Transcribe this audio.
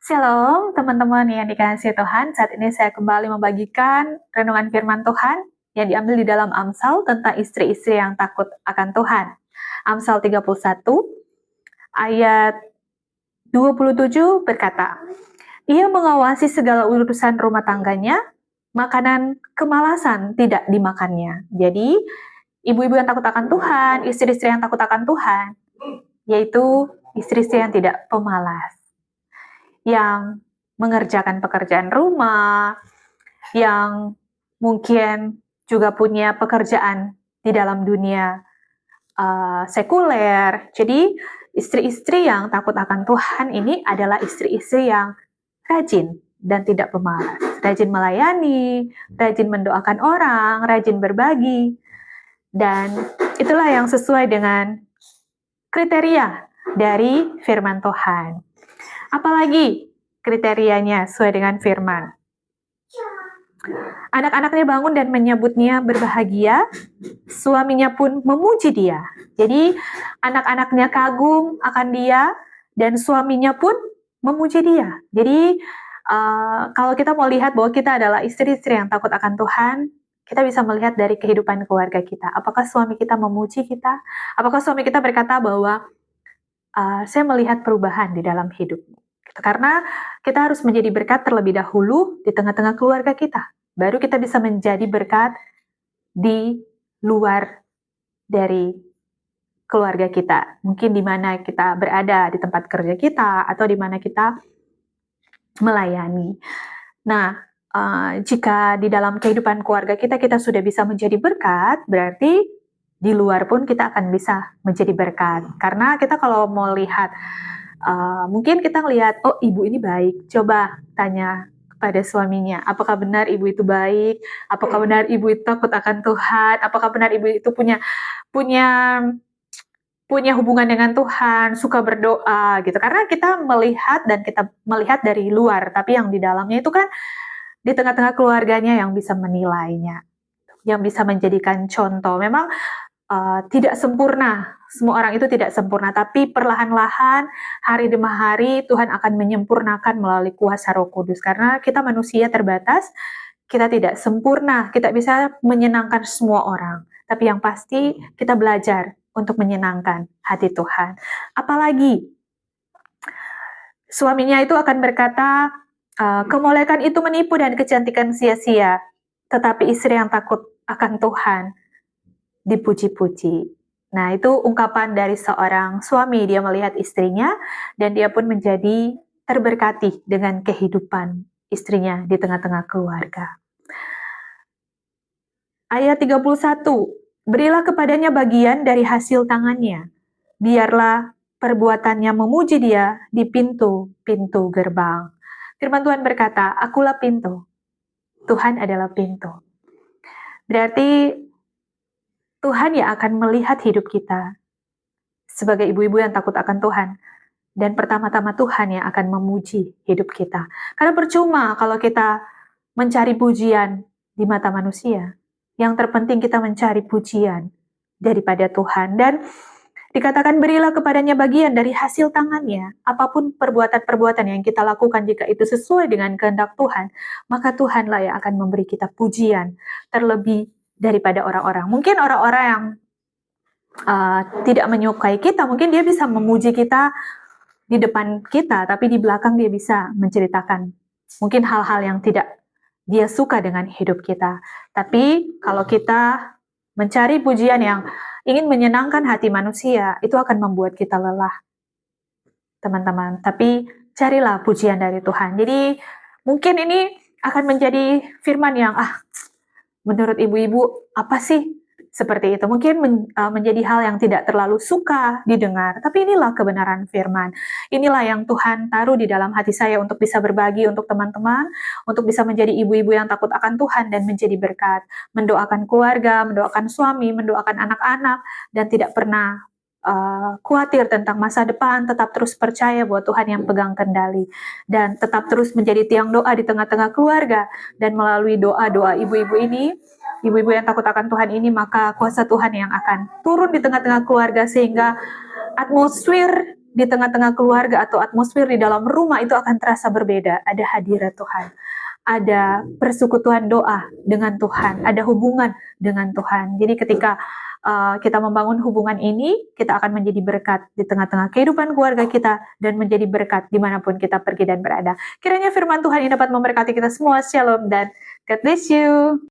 Shalom teman-teman yang dikasihi Tuhan, saat ini saya kembali membagikan renungan firman Tuhan yang diambil di dalam Amsal tentang istri-istri yang takut akan Tuhan. Amsal 31 ayat 27 berkata, "Ia mengawasi segala urusan rumah tangganya, makanan kemalasan tidak dimakannya." Jadi, ibu-ibu yang takut akan Tuhan, istri-istri yang takut akan Tuhan, yaitu istri-istri yang tidak pemalas, yang mengerjakan pekerjaan rumah, yang mungkin juga punya pekerjaan di dalam dunia sekuler. Jadi istri-istri yang takut akan Tuhan ini adalah istri-istri yang rajin dan tidak pemalas, rajin melayani, rajin mendoakan orang, rajin berbagi, dan itulah yang sesuai dengan kriteria dari firman Tuhan. Apalagi kriterianya sesuai dengan firman. Anak-anaknya bangun dan menyebutnya berbahagia, suaminya pun memuji dia. Jadi anak-anaknya kagum akan dia dan suaminya pun memuji dia. Jadi kalau kita mau lihat bahwa kita adalah istri-istri yang takut akan Tuhan, kita bisa melihat dari kehidupan keluarga kita. Apakah suami kita memuji kita? Apakah suami kita berkata bahwa saya melihat perubahan di dalam hidupmu? Karena kita harus menjadi berkat terlebih dahulu di tengah-tengah keluarga kita. Baru kita bisa menjadi berkat di luar dari keluarga kita. Mungkin di mana kita berada, di tempat kerja kita, atau di mana kita melayani. Nah, jika di dalam kehidupan keluarga kita, kita sudah bisa menjadi berkat, berarti di luar pun kita akan bisa menjadi berkat. Karena kita kalau mau lihat, mungkin kita ngelihat, oh ibu ini baik, coba tanya kepada suaminya, apakah benar ibu itu baik, apakah benar ibu itu takut akan Tuhan, apakah benar ibu itu punya hubungan dengan Tuhan, suka berdoa gitu. Karena kita melihat dari luar, tapi yang di dalamnya itu kan di tengah-tengah keluarganya yang bisa menilainya, yang bisa menjadikan contoh. Memang tidak sempurna, semua orang itu tidak sempurna, tapi perlahan-lahan, hari demi hari, Tuhan akan menyempurnakan melalui kuasa Roh Kudus. Karena kita manusia terbatas, kita tidak sempurna, kita bisa menyenangkan semua orang. Tapi yang pasti, kita belajar untuk menyenangkan hati Tuhan. Apalagi, suaminya itu akan berkata, kemolekan itu menipu dan kecantikan sia-sia, tetapi istri yang takut akan Tuhan dipuji-puji. Nah, itu ungkapan dari seorang suami. Dia melihat istrinya dan dia pun menjadi terberkati dengan kehidupan istrinya di tengah-tengah keluarga. Ayat 31, berilah kepadanya bagian dari hasil tangannya. Biarlah perbuatannya memuji dia di pintu-pintu gerbang. Firman Tuhan berkata, akulah pintu. Tuhan adalah pintu. Berarti Tuhan yang akan melihat hidup kita sebagai ibu-ibu yang takut akan Tuhan. Dan pertama-tama Tuhan yang akan memuji hidup kita. Karena percuma kalau kita mencari pujian di mata manusia. Yang terpenting kita mencari pujian daripada Tuhan. Dan dikatakan berilah kepadanya bagian dari hasil tangannya. Apapun perbuatan-perbuatan yang kita lakukan, jika itu sesuai dengan kehendak Tuhan, maka Tuhanlah yang akan memberi kita pujian terlebih daripada orang-orang. Mungkin orang-orang yang tidak menyukai kita, mungkin dia bisa memuji kita di depan kita, tapi di belakang dia bisa menceritakan mungkin hal-hal yang tidak dia suka dengan hidup kita. Tapi kalau kita mencari pujian yang ingin menyenangkan hati manusia, itu akan membuat kita lelah, teman-teman. Tapi carilah pujian dari Tuhan. Jadi mungkin ini akan menjadi firman yang menurut ibu-ibu apa sih seperti itu? Mungkin menjadi hal yang tidak terlalu suka didengar, tapi inilah kebenaran firman. Inilah yang Tuhan taruh di dalam hati saya untuk bisa berbagi untuk teman-teman, untuk bisa menjadi ibu-ibu yang takut akan Tuhan dan menjadi berkat, mendoakan keluarga, mendoakan suami, mendoakan anak-anak, dan tidak pernah khawatir tentang masa depan, tetap terus percaya bahwa Tuhan yang pegang kendali, dan tetap terus menjadi tiang doa di tengah-tengah keluarga. Dan melalui doa-doa ibu-ibu ini, ibu-ibu yang takut akan Tuhan ini, maka kuasa Tuhan yang akan turun di tengah-tengah keluarga, sehingga atmosfer di tengah-tengah keluarga atau atmosfer di dalam rumah itu akan terasa berbeda. Ada hadirat Tuhan, ada persekutuan doa dengan Tuhan, ada hubungan dengan Tuhan. Jadi ketika kita membangun hubungan ini, kita akan menjadi berkat di tengah-tengah kehidupan keluarga kita dan menjadi berkat dimanapun kita pergi dan berada. Kiranya firman Tuhan ini dapat memberkati kita semua. Shalom dan God bless you.